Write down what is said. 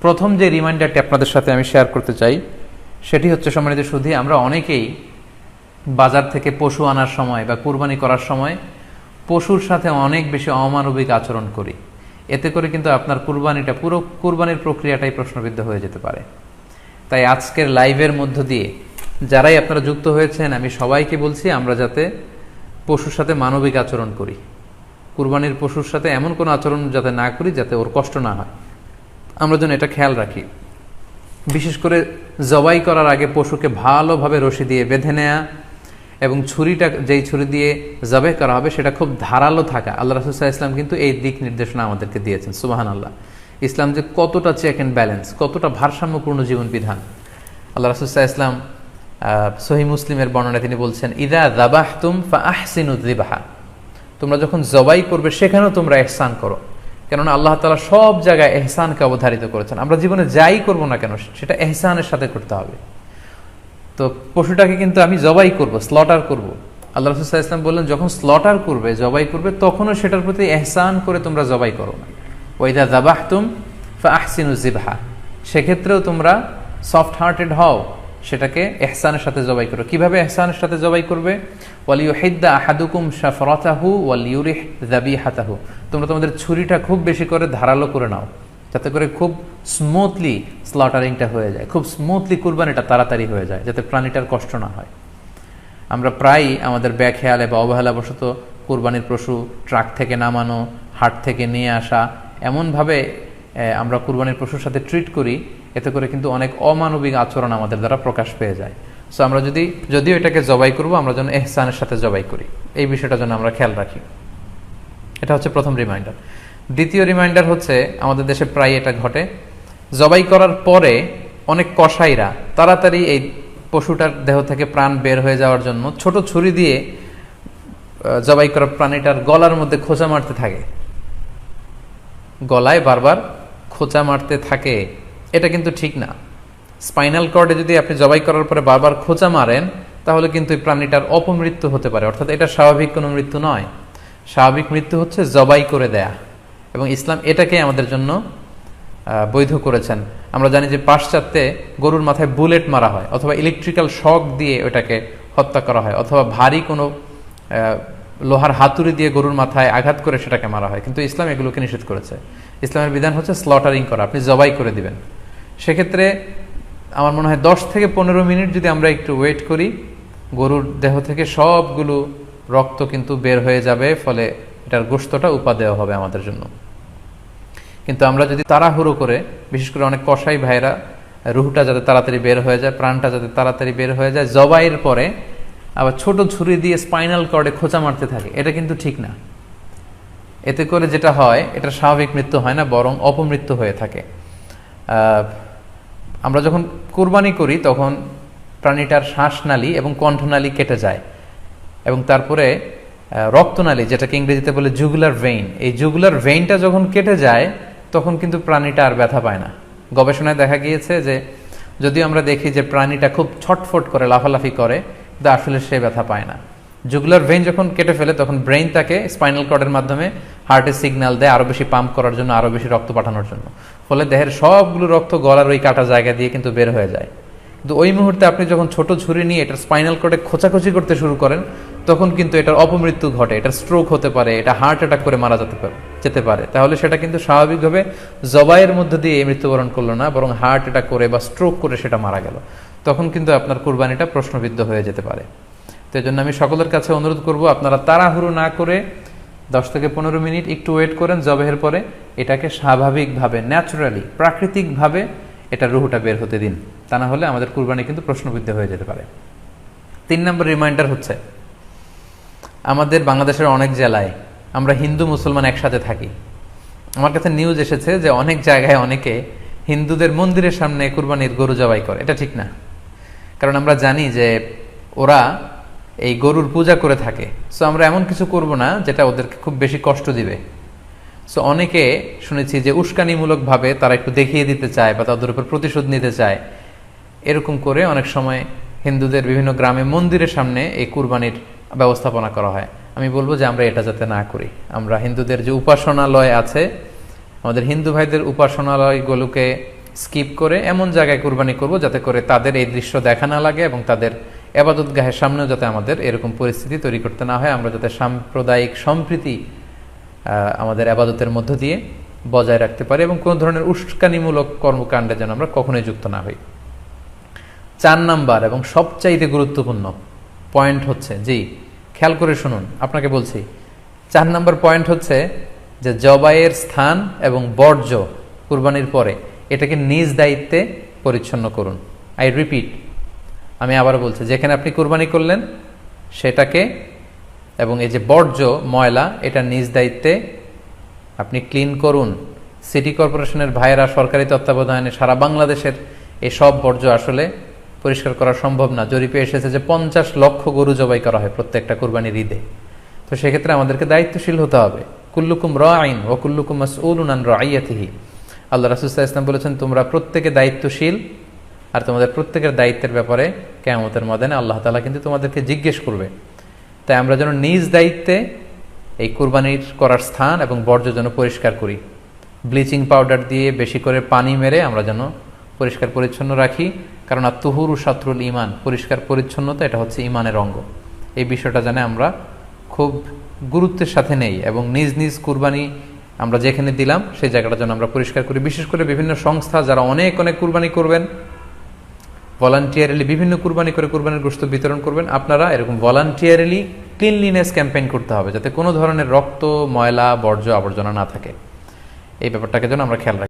প্রথম যে রিমাইন্ডারটি আপনাদের সাথে আমি শেয়ার করতে চাই সেটি হচ্ছে, সম্মানিত সুধী, আমরা অনেকেই বাজার থেকে পশু আনার সময় বা কুরবানি করার সময় পশুর সাথে অনেক বেশি অমানবিক আচরণ করি। এতে করে কিন্তু আপনার কুরবানিটা, পুরো কুরবানির প্রক্রিয়াটাই প্রশ্নবিদ্ধ হয়ে যেতে পারে। তাই আজকের লাইভের মধ্য দিয়ে যারাই আপনারা যুক্ত হয়েছেন, আমি সবাইকে বলছি আমরা যাতে পশুর সাথে মানবিক আচরণ করি, কুরবানির পশুর সাথে এমন কোনো আচরণ যাতে না করি যাতে ওর কষ্ট না হয়, আমরা যেন এটা খেয়াল রাখি। বিশেষ করে জবাই করার আগে পশুকে ভালোভাবে রশি দিয়ে বেঁধে নেয়া এবং ছুরিটা, যেই ছুরি দিয়ে জবাই করা হবে সেটা খুব ধারালো থাকা। আল্লাহ রাসূল সাল্লাল্লাহু আলাইহি ওয়াসাল্লাম কিন্তু এই দিক নির্দেশনা আমাদেরকে দিয়েছেন। সুবহানাল্লাহ, ইসলাম যে কতটা চেক অ্যান্ড ব্যালেন্স, কতটা ভারসাম্যপূর্ণ জীবন বিধান। আল্লাহ রাসূল সাল্লাল্লাহু আলাইহি ওয়াসাল্লাম সহিহ মুসলিমের বর্ণনায় তিনি বলছেন, ইযা যাবাহতুম ফাআহসিনু যিবহা, তোমরা যখন জবাই করবে সেখানেও তোমরা ইহসান করো। কেননা আল্লাহ তাআলা সব জায়গায় ইহসানকে অবধারিত করেছেন। আমরা জীবনে যাই করব না কেন সেটা ইহসানের সাথে করতে হবে। তো পশুটাকে কিন্তু আমি জবাই করব, স্লটার করব, আল্লাহ রাসূল সাল্লাল্লাহু আলাইহি ওয়াসাল্লাম বললেন যখন স্লটার করবে, জবাই করবে, তখনও সেটার প্রতি ইহসান করে তোমরা জবাই করো না। ওয়াইদা যাবাহতুম ফাআহসিনু যিবহা, সেক্ষেত্রেও তোমরা সফট হার্টেড হও, সেটাকে ইহসানের সাথে জবাই করো। কিভাবে ইহসানের সাথে জবাই করবে? ওয়ালিয়ুহিদ্দা আহাদুকুম শাফরাতাহু ওয়ালিয়ুরিহ যাবিহাতাহু, তোমরা তোমাদের ছুরিটা খুব বেশি করে ধারালো করে নাও, যাতে করে খুব স্মুথলি স্লটারিংটা হয়ে যায়, খুব স্মুথলি কুরবানিটা তাড়াতাড়ি হয়ে যায়, যাতে প্রাণীটার কষ্ট না হয়। আমরা প্রায়ই আমাদের ব্যাখেয়ালে বা অবহেলাবশত কুরবানির পশু ট্রাক থেকে নামানো, হাট থেকে নিয়ে আসা, এমনভাবে আমরা কুরবানির পশুর সাথে ট্রিট করি, এতে করে কিন্তু অনেক অমানবিক আচরণ আমাদের দ্বারা প্রকাশ পেয়ে যায়। সো আমরা যদিও এটাকে জবাই করব, আমরা যেন ইহসানের সাথে জবাই করি, এই বিষয়টা যেন আমরা খেয়াল রাখি। এটা হচ্ছে প্রথম রিমাইন্ডার। দ্বিতীয় রিমাইন্ডার হচ্ছে, আমাদের দেশে প্রায় এটা ঘটে, জবাই করার পরে অনেক কসাইরা তাড়াতাড়ি এই পশুটার দেহ থেকে প্রাণ বের হয়ে যাওয়ার জন্য ছোট ছুরি দিয়ে জবাই করা প্রাণীটার গলার মধ্যে খোঁচা মারতে থাকে, গলায় বারবার খোঁচা মারতে থাকে। এটা কিন্তু ঠিক না। স্পাইনাল কর্ডে যদি আপনি জবাই করার পরে বারবার খোঁচা মারেন, তাহলে কিন্তু এই প্রাণীটার অপমৃত্যু হতে পারে, অর্থাৎ এটা স্বাভাবিক কোনো মৃত্যু নয়। স্বাভাবিক মৃত্যু হচ্ছে জবাই করে দেয়া, এবং ইসলাম এটাকে আমাদের জন্য বৈধ করেছেন। আমরা জানি যে পাশ্চাত্যে গরুর মাথায় বুলেট মারা হয়, অথবা ইলেকট্রিক্যাল শক দিয়ে ওটাকে হত্যা করা হয়, অথবা ভারী কোনো লোহার হাতুড়ি দিয়ে গরুর মাথায় আঘাত করে সেটাকে মারা হয়। কিন্তু ইসলাম এগুলোকে নিষেধ করেছে। ইসলামের বিধান হচ্ছে স্লটারিং করা, আপনি জবাই করে দিবেন। সেক্ষেত্রে আমার মনে হয় 10 থেকে 15 মিনিট যদি আমরা একটু ওয়েট করি, গরুর দেহ থেকে সবগুলো রক্ত কিন্তু বের হয়ে যাবে, ফলে এটার গোশতটা উপাদেয় হবে আমাদের জন্য। কিন্তু আমরা যদি তাড়াহুড়ো করে, বিশেষ করে অনেক কসাই ভাইরা রুহটা যাতে তাড়াতাড়ি বের হয়ে যায়, প্রাণটা যাতে তাড়াতাড়ি বের হয়ে যায়, জবাইয়ের পরে আবার ছোট ছুরি দিয়ে স্পাইনাল কর্ডে খোঁচা মারতে থাকে, এটা কিন্তু ঠিক না। এতে করে যেটা হয়, এটা স্বাভাবিক মৃত্যু হয় না, বরং অপমৃত্যু হয়ে থাকে। আমরা যখন কুরবানি করি তখন প্রাণীটার শ্বাসনালী এবং কণ্ঠনালী কেটে যায়, এবং তারপরে রক্তনালী, যেটাকে ইংরেজিতে বলে জুগুলার ভেইন, এই জুগুলার ভেইনটা যখন কেটে যায় তখন কিন্তু প্রাণীটা আর ব্যথা পায় না। গবেষণায় দেখা গিয়েছে যে যদিও আমরা দেখি যে প্রাণীটা খুব ছটফট করে, লাফালাফি করে, কিন্তু আসলে সে ব্যথা পায় না। জুগুলার ভেইন যখন কেটে ফেলে তখন ব্রেইন তাকে স্পাইনাল কর্ডের মাধ্যমে হার্টে সিগন্যাল দেয় আরো বেশি পাম্প করার জন্য, আরো বেশি রক্ত পাঠানোর জন্য। ফলে দেহের সবগুলো রক্ত গলার ওই কাটা জায়গা দিয়ে কিন্তু বের হয়ে যায়। কিন্তু ওই মুহূর্তে আপনি যখন ছোট ছুরি নিয়ে এটার স্পাইনাল কর্ডে খোঁচাখুচি করতে শুরু করেন, তখন কিন্তু এটার অপমৃত্যু ঘটে, এটার স্ট্রোক হতে পারে, এটা হার্ট অ্যাটাক করে মারা যেতে পারে। তাহলে সেটা কিন্তু স্বাভাবিকভাবে জবাইয়ের মধ্যে দিয়ে মৃত্যুবরণ করলো না, বরং হার্ট অ্যাটাক করে বা স্ট্রোক করে সেটা মারা গেল। তখন কিন্তু আপনার কুরবানিটা প্রশ্নবিদ্ধ হয়ে যেতে পারে। তো এই জন্য আমি সকলের কাছে অনুরোধ করব, আপনারা তাড়াহুড়ো না করে 10 থেকে 15 মিনিট একটু ওয়েট করেন জবাইয়ের পরে, এটাকে স্বাভাবিকভাবে, ন্যাচুরালি, প্রাকৃতিকভাবে এটা রুহটা বের হতে দিন। তা না হলে আমাদের কুরবানি কিন্তু প্রশ্নবিদ্ধ হয়ে যেতে পারে। 3 নম্বর রিমাইন্ডার হচ্ছে, আমাদের বাংলাদেশের অনেক জেলায় আমরা হিন্দু মুসলমান একসাথে থাকি। আমার কাছে নিউজ এসেছে যে অনেক জায়গায় অনেকে হিন্দুদের মন্দিরের সামনে কুরবানির গরু জবাই করে। এটা ঠিক না, কারণ আমরা জানি যে ওরা এই গরুর পূজা করে থাকে। সো আমরা এমন কিছু করব না যেটা ওদেরকে খুব বেশি কষ্ট দিবে। সো অনেকে শুনেছি যে উস্কানিমূলকভাবে তারা একটু দেখিয়ে দিতে চায় বা তাদের উপর প্রতিশোধ নিতে চায়, এরকম করে অনেক সময় হিন্দুদের বিভিন্ন গ্রামে মন্দিরের সামনে এই কুরবানির ব্যবস্থাপনা করা হয়। আমি বলবো যে আমরা এটা যাতে না করি। আমরা হিন্দুদের যে উপাসনালয় আছে, আমাদের হিন্দু ভাইদের উপাসনালয়গুলোকে স্কিপ করে এমন জায়গায় কুরবানি করব যাতে করে তাদের এই দৃশ্য দেখা না লাগে এবং তাদের এবাদতগাহের সামনেও যাতে আমাদের এরকম পরিস্থিতি তৈরি করতে না হয়, আমরা যাতে সাম্প্রদায়িক সম্প্রীতি আমাদের আবাদতের মধ্য দিয়ে বজায় রাখতে পারি এবং কোনো ধরনের উস্কানিমূলক কর্মকাণ্ডে যেন আমরা কখনোই যুক্ত না হই। 4 নাম্বার এবং সবচাইতে গুরুত্বপূর্ণ পয়েন্ট হচ্ছে, জি খেয়াল করে শুনুন, আপনাকে বলছি 4 নাম্বার পয়েন্ট হচ্ছে যে জবাইয়ের স্থান এবং বর্জ্য কুরবানির পরে এটাকে নিজ দায়িত্বে পরিচ্ছন্ন করুন। আই রিপিট, আমি আবারও বলছি, যেখানে আপনি কুরবানি করলেন সেটাকে এবং এই যে বর্জ্য ময়লা এটা নিজ দায়িত্বে আপনি ক্লিন করুন। সিটি কর্পোরেশনের ভাইয়েরা সরকারি তত্ত্বাবধানে সারা বাংলাদেশের এই সব বর্জ্য আসলে পরিষ্কার করা সম্ভব না। জরিপে এসেছে যে 50 লক্ষ গরু জবাই করা হয় প্রত্যেকটা কুরবানির ঈদে। তো সেক্ষেত্রে আমাদেরকে দায়িত্বশীল হতে হবে। কুল্লুকুম রাঈন ওয়া কুল্লুকুম মাসউলুন আন রাইয়াতিহি। আল্লাহ রাসূল সাল্লাল্লাহু আলাইহি ওয়াসাল্লাম বলেছেন, তোমরা প্রত্যেকে দায়িত্বশীল আর তোমাদের প্রত্যেকের দায়িত্বের ব্যাপারে কিয়ামতের ময়দানে আল্লাহ তাআলা কিন্তু তোমাদেরকে জিজ্ঞেস করবে। তাই আমরা যেন নিজ দায়িত্বে এই কুরবানির করার স্থান এবং বর্জ্য যেন পরিষ্কার করি। ব্লিচিং পাউডার দিয়ে বেশি করে পানি মেরে আমরা যেন পরিষ্কার পরিচ্ছন্ন রাখি, কারণ আত-তুহুরু শাতরুল ঈমান, পরিষ্কার পরিচ্ছন্নতা এটা হচ্ছে ঈমানের অঙ্গ। এই বিষয়টা জানে আমরা খুব গুরুত্বের সাথে নেই এবং নিজ নিজ কুরবানি আমরা যেখানে দিলাম সেই জায়গাটা যেন আমরা পরিষ্কার করি। বিশেষ করে বিভিন্ন সংস্থা যারা অনেক অনেক কুরবানি করবেন, ভলান্টিয়ারিলি বিভিন্ন কুরবানি করে কুরবানির গোশত বিতরণ করবেন, আপনারা এরকম ভলান্টিয়ারিলি ক্লিনলিনেস ক্যাম্পেইন করতে হবে যাতে কোনো ধরনের রক্ত, ময়লা, বর্জ্য, আবর্জনা না থাকে। এই ব্যাপারটাকে যেন আমরা খেয়াল রাখি।